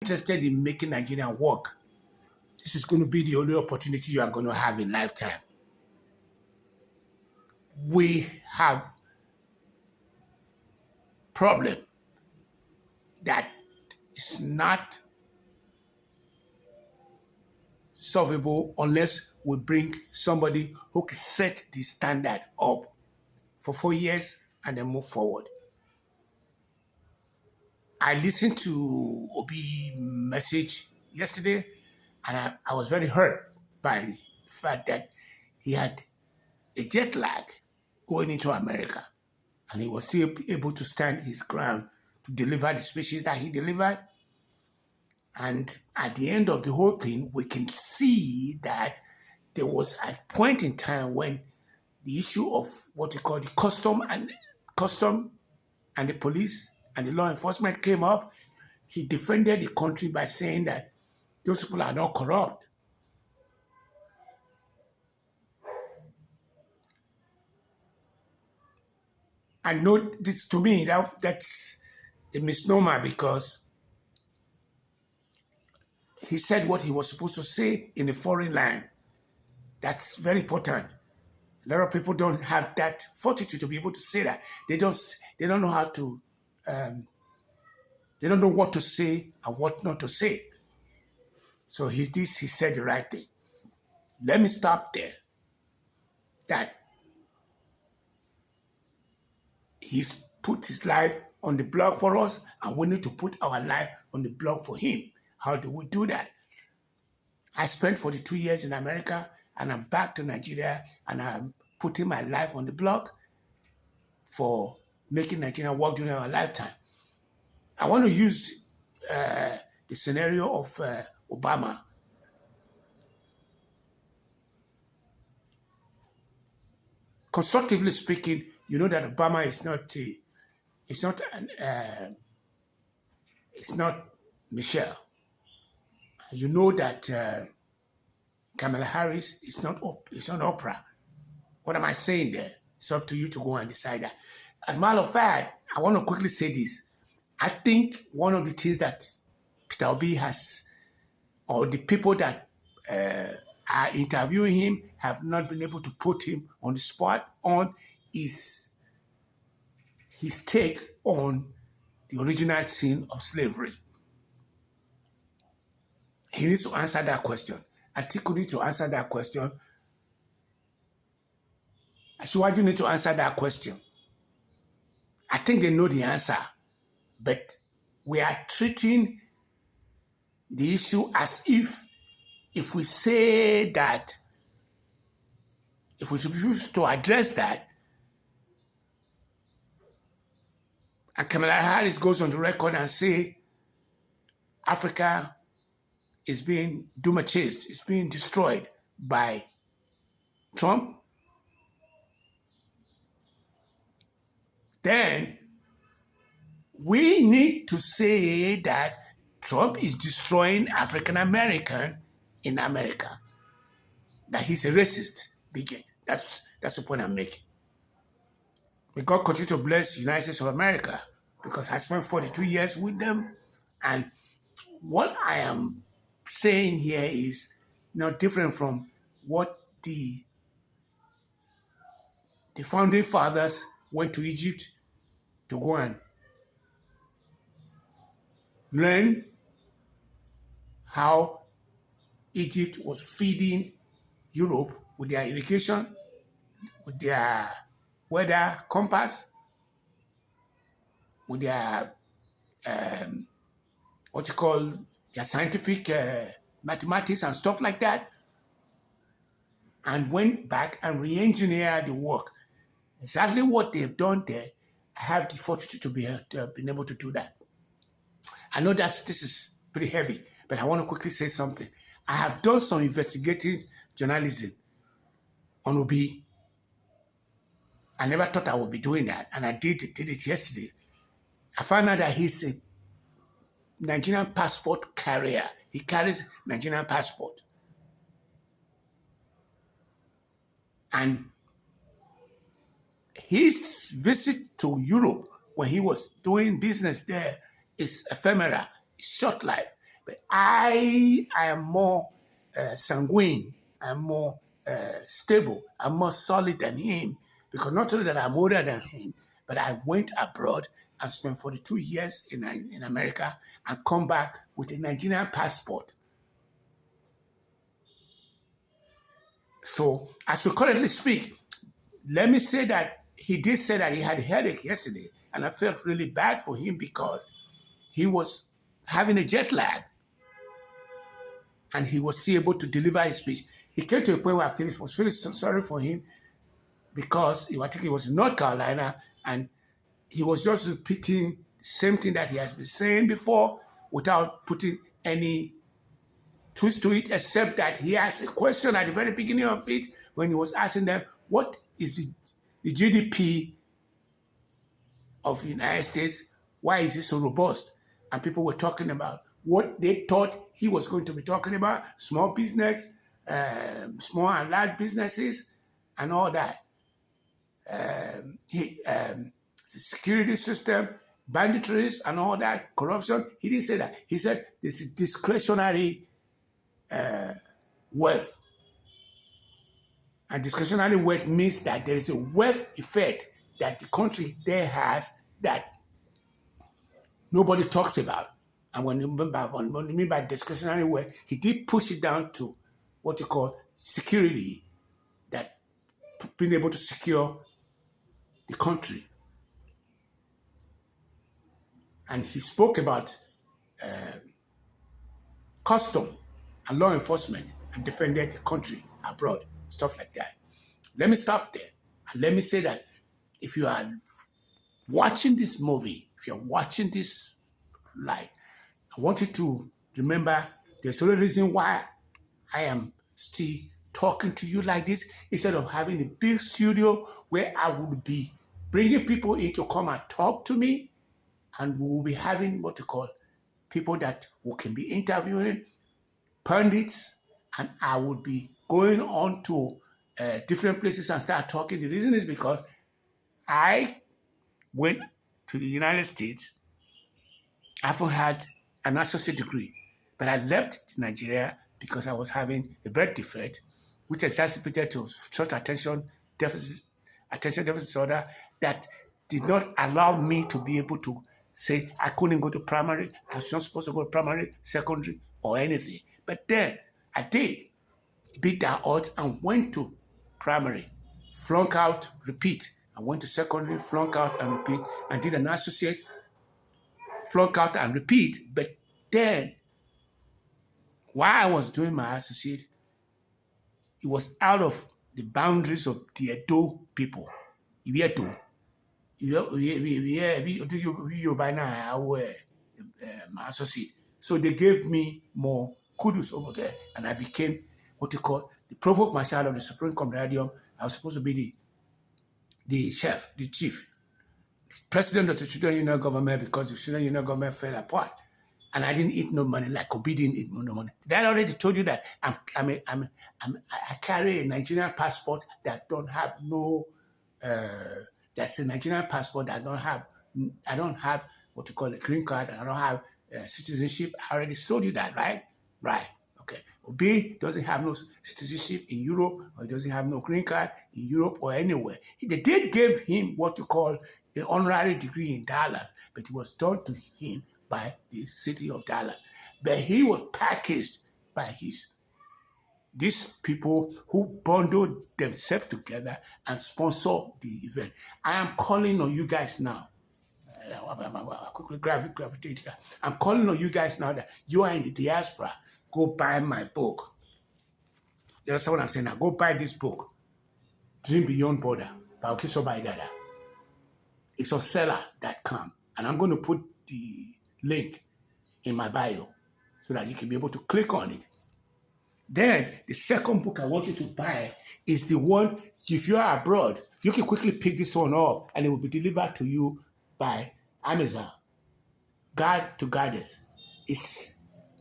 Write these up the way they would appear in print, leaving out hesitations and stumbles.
interested in making Nigeria work, this is going to be the only opportunity you are going to have in lifetime. We have problem that is not solvable unless we bring somebody who can set the standard up for 4 years and then move forward. I listened to Obi's message yesterday, and I was very hurt by the fact that he had a jet lag going into America, and he was still able to stand his ground to deliver the speeches that he delivered. And at the end of the whole thing, we can see that there was a point in time when the issue of what you call the custom and the police and the law enforcement came up. He defended the country by saying that those people are not corrupt. I know this, to me, that's a misnomer, because he said what he was supposed to say in a foreign land. That's very important. A lot of people don't have that fortitude to be able to say that. They don't know how to, they don't know what to say and what not to say. So he said the right thing. Let me stop there. That he's put his life on the block for us, and we need to put our life on the block for him. How do we do that? I spent 42 years in America, and I'm back to Nigeria, and I'm putting my life on the block for making Nigeria work during our lifetime. I want to use the scenario of Obama. Constructively speaking, you know that Obama is not Michelle. You know that Kamala Harris is not Oprah. What am I saying there? It's up to you to go and decide that. As a matter of fact, I want to quickly say this. I think one of the things that Peter Obi has, or the people that are interviewing him have not been able to put him on the spot on, is his take on the original sin of slavery. He needs to answer that question. Atiku needs to answer that question. Asiwaju needs to answer that question. I think they know the answer, but we are treating the issue as if we say that, if we refuse to address that, and Kamala Harris goes on the record and say Africa is being chased, it's being destroyed by Trump, then we need to say that Trump is destroying African American in America, that he's a racist bigot. That's the point I'm making. May God continue to bless the United States of America, because I spent 42 years with them, and what I am saying here is not different from what the founding fathers went to Egypt to go and learn how Egypt was feeding Europe with their irrigation, with their weather compass, with their their scientific mathematics and stuff like that, and went back and re-engineered the work. Exactly what they've done there, I have the fortitude to have been able to do that. I know that this is pretty heavy, but I want to quickly say something. I have done some investigative journalism on Obi. I never thought I would be doing that, and I did it yesterday. I found out that he's a Nigerian passport carrier. He carries Nigerian passport. And his visit to Europe when he was doing business there is ephemera, it's short life. But I am more sanguine. I'm more stable. I'm more solid than him because not only that I'm older than him, but I went abroad and spent 42 years in America and come back with a Nigerian passport. So as we currently speak, let me say that he did say that he had a headache yesterday, and I felt really bad for him because he was having a jet lag and he was still able to deliver his speech. He came to a point where I was really sorry for him because I think he was in North Carolina and he was just repeating the same thing that he has been saying before without putting any twist to it, except that he asked a question at the very beginning of it when he was asking them, what is the GDP of the United States? Why is it so robust? And people were talking about what they thought he was going to be talking about, small business, small and large businesses, and all that. The security system, banditries, and all that, corruption. He didn't say that. He said this is discretionary wealth. And discretionary wealth means that there is a wealth effect that the country there has that nobody talks about. And when you mean by discretionary wealth, he did push it down to what you call security, that being able to secure the country. And he spoke about custom and law enforcement and defended the country abroad, stuff like that. Let me stop there. And let me say that if you are watching this movie, if you're watching this live, I want you to remember there's only reason why I am still talking to you like this instead of having a big studio where I would be bringing people in to come and talk to me, and we will be having what you call people that who can be interviewing, pundits, and I would be going on to different places and start talking. The reason is because I went to the United States. I haven't had an associate degree, but I left Nigeria because I was having a birth defect, which exacerbated to short attention deficit disorder that did not allow me to be able to say I couldn't go to primary. I was not supposed to go to primary, secondary, or anything. But then I did beat that odds and went to primary, flunk out, repeat. I went to secondary, flunk out and repeat, and did an associate, flunk out and repeat. But then, while I was doing my associate, it was out of the boundaries of the Edo people. Edo. By now, my associate. So they gave me more kudos over there, and I became what you call the provost marshal of the Supreme Commandarium. I was supposed to be the chef, the chief, president of the Student Union government because the Student Union government fell apart. And I didn't eat no money, like Obi didn't eat no money. Did I already told you that I carry a Nigerian passport that don't have no, that's a Nigerian passport that I don't have what you call a green card, and I don't have citizenship. I already told you that, right? Right. Okay. Obi doesn't have no citizenship in Europe, or he doesn't have no green card in Europe or anywhere. They did give him what you call an honorary degree in Dallas, but it was done to him by the city of Dallas. But he was packaged by these people who bundled themselves together and sponsor the event. I am calling on you guys now. I quickly gravitate that. I'm calling on you guys now that you are in the diaspora. Go buy my book. You understand what I'm saying now? Go buy this book, Dream Beyond Border by Okisoba Idada. It's on seller.com. And I'm going to put the link in my bio so that you can be able to click on it. Then the second book I want you to buy is the one, if you are abroad, you can quickly pick this one up and it will be delivered to you by Amazon. God to Goddess. It's,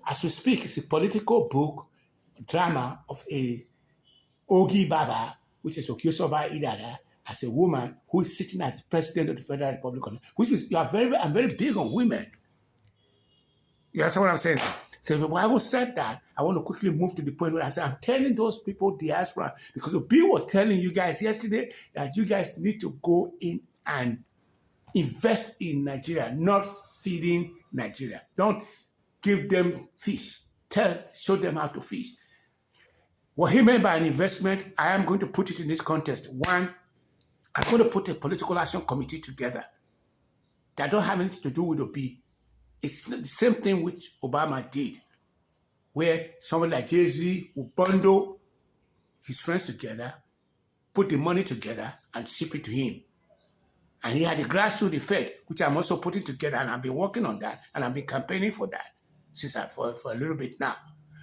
as we speak, it's a political book, drama of a Ogi Baba, which is Okisoba Idada, as a woman who is sitting as president of the Federal Republic, which is, I'm very big on women. You understand what I'm saying? So if the Bible said that, I want to quickly move to the point where I say, I'm telling those people diaspora, because Bill was telling you guys yesterday that you guys need to go in and invest in Nigeria, not feeding Nigeria. Don't give them fish. Show them how to fish. What he meant by an investment, I am going to put it in this context. One, I'm going to put a political action committee together that don't have anything to do with Obi. It's the same thing which Obama did, where someone like Jay-Z will bundle his friends together, put the money together, and ship it to him. And he had a grassroots effect, which I'm also putting together, and I've been working on that, and I've been campaigning for that for a little bit now.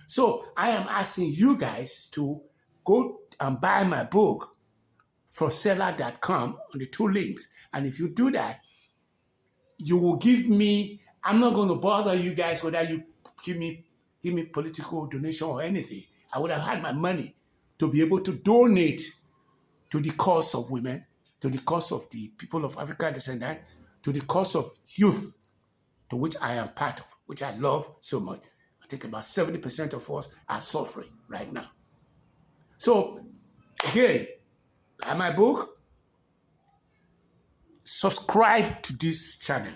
So I am asking you guys to go and buy my book for seller.com on the 2 links. And if you do that, you will give me, I'm not going to bother you guys whether you give me political donation or anything. I would have had my money to be able to donate to the cause of women, to the cause of the people of African descent, to the cause of youth, to which I am part of, which I love so much. I think about 70% of us are suffering right now. So, again, buy my book, subscribe to this channel,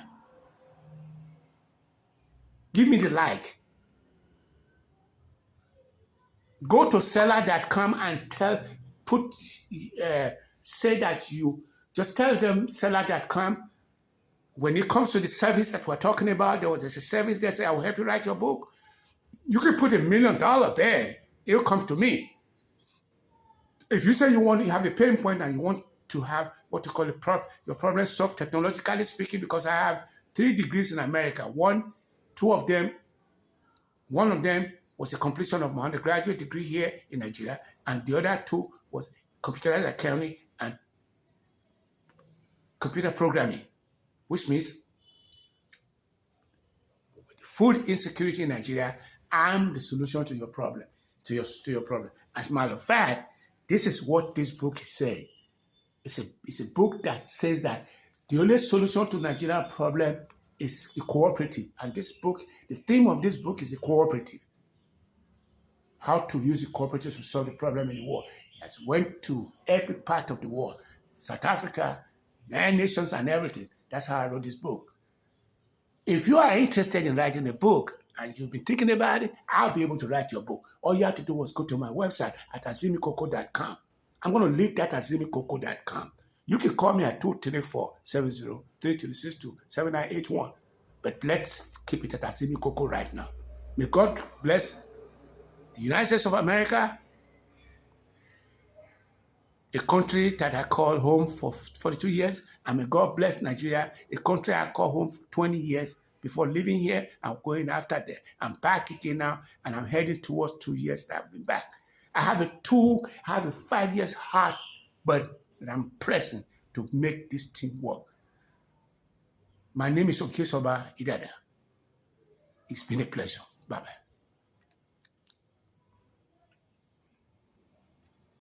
give me the like, go to seller.com and say that you, just tell them seller.com, when it comes to the service that we're talking about, there's a service there, say, I will help you write your book. You can put $1 million there. It'll come to me. If you say you have a pain point and you want to have what you call your problem solved technologically speaking, because I have 3 degrees in America. One of them was a completion of my undergraduate degree here in Nigeria, and the other 2 was computerized accounting and computer programming, which means food insecurity in Nigeria. I'm the solution to your problem, to your problem. As a matter of fact, this is what this book is saying. It's a book that says that the only solution to Nigerian problem is the cooperative. And this book, the theme of this book is the cooperative. How to use the cooperative to solve the problem in the war. He has went to every part of the war. South Africa, United Nations and everything. That's how I wrote this book. If you are interested in writing a book and you've been thinking about it, I'll be able to write your book. All you have to do was go to my website at azimikoko.com. I'm going to leave that at azimikoko.com. You can call me at 234-70-3362-7981. But let's keep it at Azimikoko right now. May God bless the United States of America, a country that I call home for 42 years, and may God bless Nigeria, a country I call home for 20 years. Before living here, I'm going after that. I'm back again now, and I'm heading towards 2 years that I've been back. I have a 5 years heart, but I'm pressing to make this thing work. My name is Okesoba Idada. It's been a pleasure. Bye-bye.